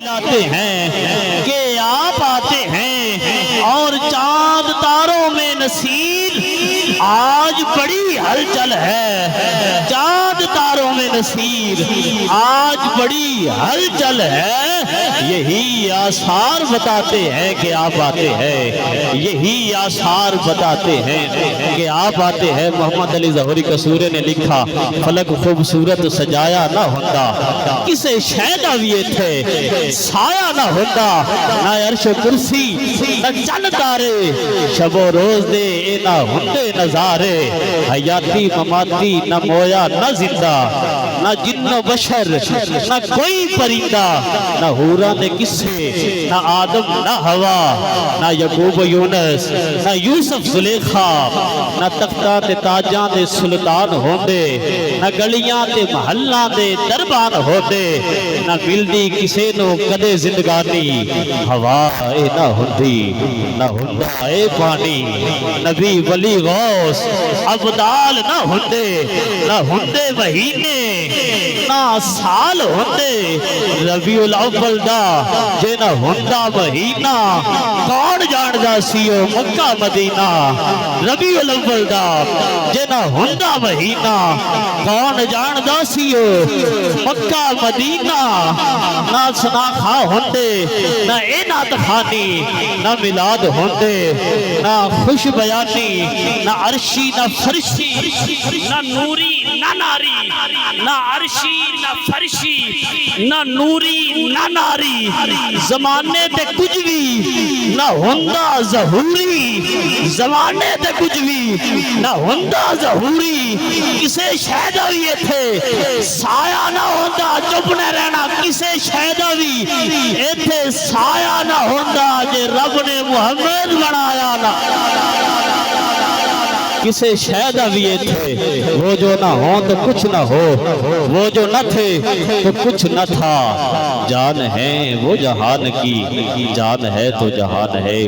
لاتے ہیں کہ آپ آتے ہیں اور چاند تاروں میں نصیر آج بڑی ہلچل ہے، چاند تاروں میں نصیر آج بڑی ہلچل ہے۔ یہی آثار بتاتے ہیں کہ آپ آتے ہیں، یہی آثار بتاتے ہیں کہ آپ آتے ہیں۔ محمد علی ظہوری قصوری نے لکھا، فلک خوبصورت سجایا نہ ہوتا کسے شہدا ویے تھے سایہ نہ ہوتا، نہ عرش کرسی نہ چند تارے، شب و روز دے اے نہ ہوندے نظارے، حیاتی مماتی نہ مویا نہ زندہ، نہ جن و بشر نہ کوئی پرندہ، نہ حورا نے قصے نہ آدم نہ ہوا، نہ یعقوب یونس نہ یوسف زلیخا، نہ تختہ تے تاجاں دے سلطان ہوندے، نہ گلیاں تے محلاں دے دربان ہوندے، نہ ملدی کسے نو کدے زندگانی، ہوا اے نہ ہوندی نہ ہوندا اے پانی، نبی ولی غوث عبدال نہ ہوندے، نہ ہوندے مہینے نہ سال ہوندے، ربیع الاول دا جے نہ ہوندا مہینہ کون جاندا سیو مکہ مدینہ، ربیع الاول دا جے نہ ہوندا مہینہ کون جاندا سیو مکہ مدینہ، نہ سناخا ہوندے نہ اینات خانی، نہ ملاد ہوندے نہ خوش بیانی، نہ عرشی نہ فرشی، نہ نوری نہ ناری، نہ عرشی نہ فرشی، نہ نوری نہ ناری، زمانے تے کچھ بھی نہ ہوندا ظہوری، زمانے تے کچھ بھی نہ ہوندا ظہوری، کسے شہدہ بھی تھے سایہ نہ ہوندا، چپ نہ رہنا، کسے شہدہ بھی ایتھے سایہ نہ ہوندا، جے رب نے محمد بنایا نہ، کسے شہدہ بھی تھے وہ جو نہ ہوں تو کچھ نہ ہو، وہ جو نہ تھے تو کچھ نہ تھا، جان ہے وہ جہان کی، جان ہے تو جہان ہے۔